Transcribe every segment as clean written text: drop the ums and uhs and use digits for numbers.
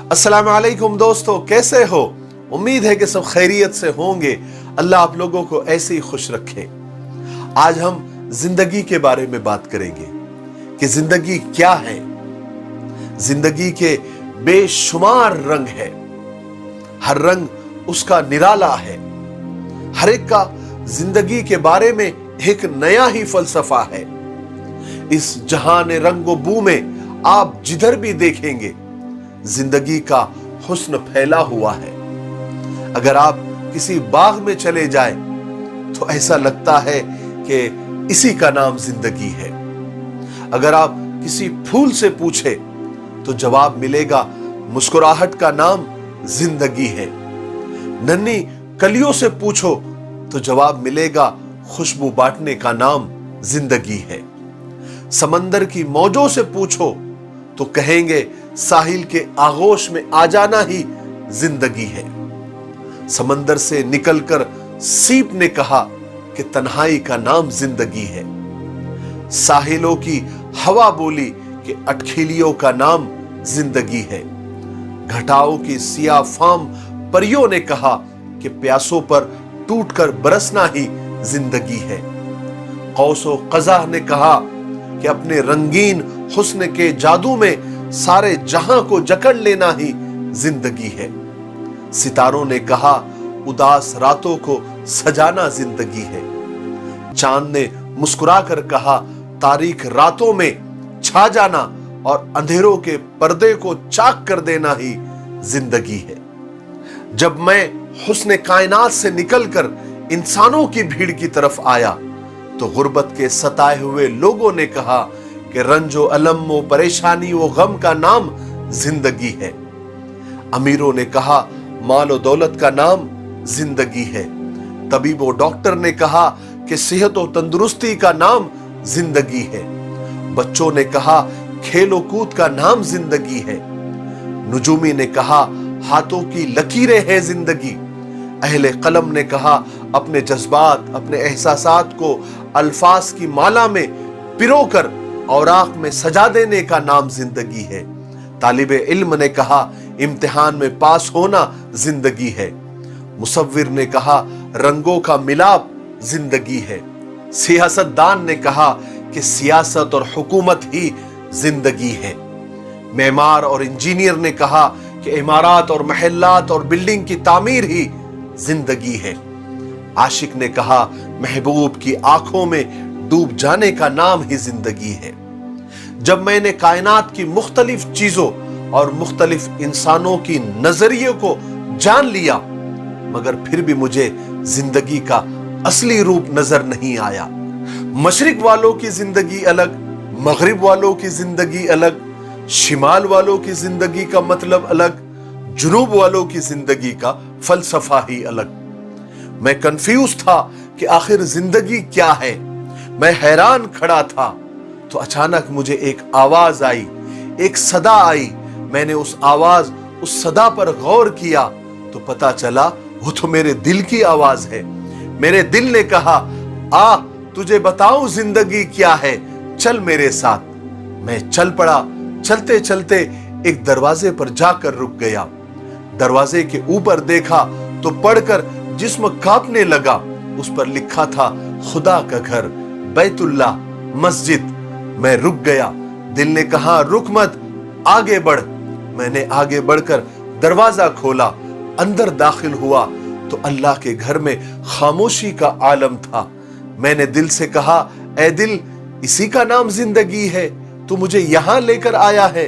अस्सलाम वालेकुम दोस्तों, कैसे हो? उम्मीद है कि सब खैरियत से होंगे। अल्लाह आप लोगों को ऐसे ही खुश रखे। आज हम जिंदगी के बारे में बात करेंगे कि जिंदगी क्या है। जिंदगी के बेशुमार रंग है, हर रंग उसका निराला है। हर एक का जिंदगी के बारे में एक नया ही फलसफा है। इस जहान रंगो बू में आप जिधर भी देखेंगे जिंदगी का हुस्न फैला हुआ है। अगर आप किसी बाग में चले जाए तो ऐसा लगता है कि इसी का नाम जिंदगी है। अगर आप किसी फूल से पूछे तो जवाब मिलेगा मुस्कुराहट का नाम जिंदगी है। नन्ही कलियों से पूछो तो जवाब मिलेगा खुशबू बांटने का नाम जिंदगी है। समंदर की मौजों से पूछो तो कहेंगे साहिल के आगोश में आ जाना ही जिंदगी है। समंदर से निकलकर सीप ने कहा कि तन्हाई का नाम जिंदगी है। साहिलों की हवा बोली कि अटखेलियों का नाम जिंदगी है। घटाओं की सिया फाम परियों ने कहा कि प्यासों पर टूटकर बरसना ही जिंदगी है। कौसो कज़ा ने कहा कि अपने रंगीन हुस्न के जादू में सारे जहां को जकड़ लेना ही जिंदगी है। सितारों ने कहा उदास रातों को सजाना जिंदगी है। चांद ने मुस्कुराकर कहा तारीख रातों में छा जाना और अंधेरों के पर्दे को चाक कर देना ही जिंदगी है। जब मैं हुस्न कायनात से निकलकर इंसानों की भीड़ की तरफ आया तो गुर्बत के सताए हुए लोगों ने कहा कि रंजो अलम व परेशानी व गम का नाम जिंदगी है। अमीरों ने कहा माल दौलत का नाम जिंदगी है। तबीब व डॉक्टर ने कहा कि सेहत व तंदुरुस्ती का नाम जिंदगी है। बच्चों ने कहा खेलो कूद का नाम जिंदगी है। नुजूमी ने कहा हाथों की लकीरें हैं जिंदगी। अहले कलम ने कहा अपने जज्बात, अपने एहसासात को अल्फाज की माला में पिरोकर औराक में सजा देने का नाम जिंदगी है। तालिबे इल्म ने कहा इम्तिहान में पास होना जिंदगी है। मुसव्विर ने कहा रंगों का मिलाप जिंदगी है। सियासतदान ने कहा कि सियासत और हुकूमत ही जिंदगी है। मेमार और इंजीनियर ने कहा कि इमारत और महल्लात और बिल्डिंग की तामीर ही जिंदगी है। आशिक ने कहा महबूब की आंखों में डूब जाने का नाम ही जिंदगी है। जब मैंने कायनात की मुख्तलिफ चीजों और मुख्तलिफ इंसानों की नजरिए को जान लिया मगर फिर भी मुझे जिंदगी का असली रूप नजर नहीं आया। मशरिक वालों की जिंदगी अलग, मगरिब वालों की जिंदगी अलग, शिमाल वालों की जिंदगी का मतलब अलग, जुनूब वालों की जिंदगी का फलसफा ही अलग। मैं कंफ्यूज था कि आखिर जिंदगी क्या है। मैं हैरान खड़ा था तो अचानक मुझे एक आवाज आई, एक सदा आई। मैंने उस आवाज, उस सदा पर गौर किया तो पता चला वो तो मेरे दिल की आवाज है। मेरे दिल ने कहा आ तुझे बताऊं जिंदगी क्या है, चल मेरे साथ। मैं चल पड़ा। चलते चलते एक दरवाजे पर जाकर रुक गया। दरवाजे के ऊपर देखा तो पढ़कर जिस्म कांपने लगा। उस पर लिखा था खुदा का घर, बैतुल्लाह, मस्जिद। मैं रुक गया। दिल ने कहा रुक मत, आगे बढ़। मैंने आगे बढ़कर दरवाजा खोला, अंदर दाखिल हुआ तो अल्लाह के घर में खामोशी का आलम था। मैंने दिल से कहा ऐ दिल, इसी का नाम जिंदगी है, तू मुझे यहां लेकर आया है।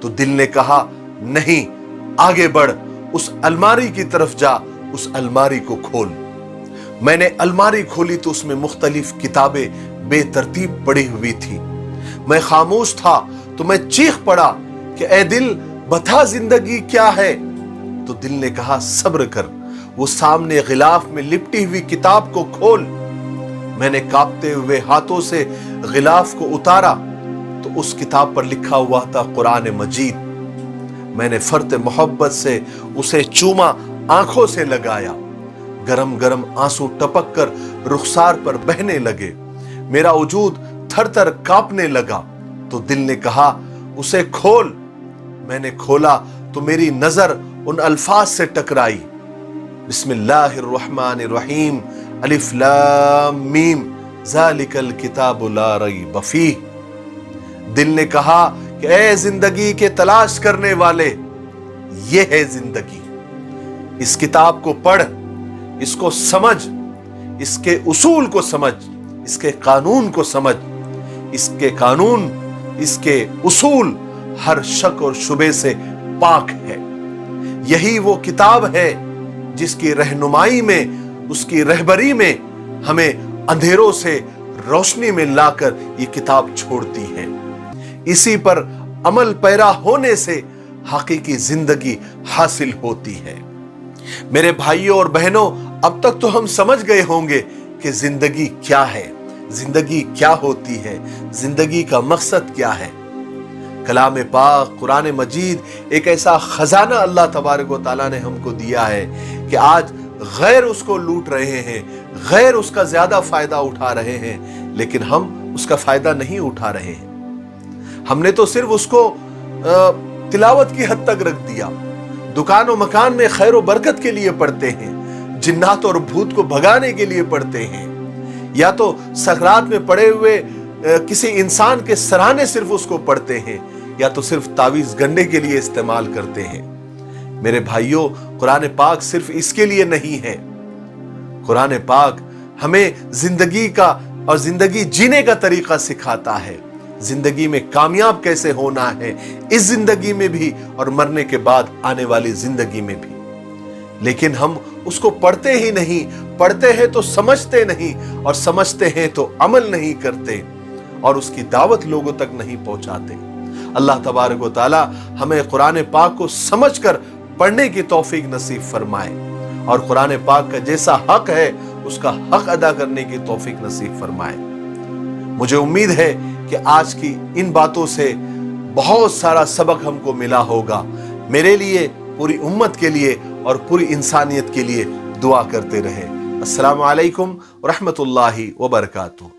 तो दिल ने कहा नहीं, आगे बढ़, उस अलमारी की तरफ जा, उस अलमारी को खोल। मैंने अलमारी खोली तो उसमें मुख्तलिफ किताबें बेतरतीब पड़ी हुई थी। मैं खामोश था तो मैं चीख पड़ा कि ऐ दिल बता जिंदगी क्या है। तो दिल ने कहा सब्र कर, वो सामने गिलाफ में लिपटी हुई किताब को खोल। मैंने कांपते हुए हाथों से गिलाफ को उतारा तो उस किताब पर लिखा हुआ था कुरान मजीद। मैंने फर्त मोहब्बत से उसे चूमा, आंखों से लगाया। गरम गरम आंसू टपक कर रुखसार पर बहने लगे। मेरा वजूद थर थर कांपने लगा। तो दिल ने कहा उसे खोल। मैंने खोला तो मेरी नजर उन अल्फाज से टकराई, बिस्मिल्लाहिर्रहमानिर्रहीम, अलिफ लाम मीम, ज़ालिकल किताबु ला रैब फीह। दिल ने कहा कि ए जिंदगी के तलाश करने वाले, ये है जिंदगी, इस किताब को पढ़, इसको समझ, इसके उसूल को समझ, इसके कानून को समझ। इसके कानून, इसके उसूल हर शक और शुबे से पाक है। यही वो किताब है जिसकी रहनुमाई में, उसकी रहबरी में हमें अंधेरों से रोशनी में लाकर ये किताब छोड़ती है। इसी पर अमल पैरा होने से हकीकी जिंदगी हासिल होती है। मेरे भाइयों और बहनों, अब तक तो हम समझ गए होंगे कि जिंदगी क्या है, जिंदगी क्या होती है, जिंदगी का मकसद क्या है। कलाम पाक, कुरान मजीद एक ऐसा खजाना अल्लाह तबारक व तआला ने हमको दिया है कि आज गैर उसको लूट रहे हैं, गैर उसका ज्यादा फायदा उठा रहे हैं, लेकिन हम उसका फायदा नहीं उठा रहे हैं। हमने तो सिर्फ उसको तिलावत की हद तक रख दिया। दुकान और मकान में खैर और बरकत के लिए पढ़ते हैं, जिन्नात और भूत को भगाने के लिए पढ़ते हैं, या तो सकरात में पड़े हुए किसी इंसान के सराहने सिर्फ उसको पढ़ते हैं, या तो सिर्फ तावीज गंढे के लिए इस्तेमाल करते हैं। मेरे भाइयों, कुरान पाक सिर्फ इसके लिए नहीं है। कुरान पाक हमें जिंदगी का और जिंदगी जीने का तरीका सिखाता है, जिंदगी में कामयाब कैसे होना है, इस जिंदगी में भी और मरने के बाद आने वाली जिंदगी में भी। लेकिन हम उसको पढ़ते ही नहीं, पढ़ते हैं तो समझते नहीं, और समझते हैं तो अमल नहीं करते, और उसकी दावत लोगों तक नहीं पहुंचाते। अल्लाह तबारक व तआला हमें कुरान पाक को समझकर पढ़ने की तौफीक नसीब फरमाए, और कुरान पाक का जैसा हक है उसका हक अदा करने की तौफीक नसीब फरमाए। मुझे उम्मीद है कि आज की इन बातों से बहुत सारा सबक हमको मिला होगा। मेरे लिए, पूरी उम्मत के लिए और पूरी इंसानियत के लिए दुआ करते रहे। अस्सलामु अलैकुम व रहमतुल्लाहि व बरकातुहू।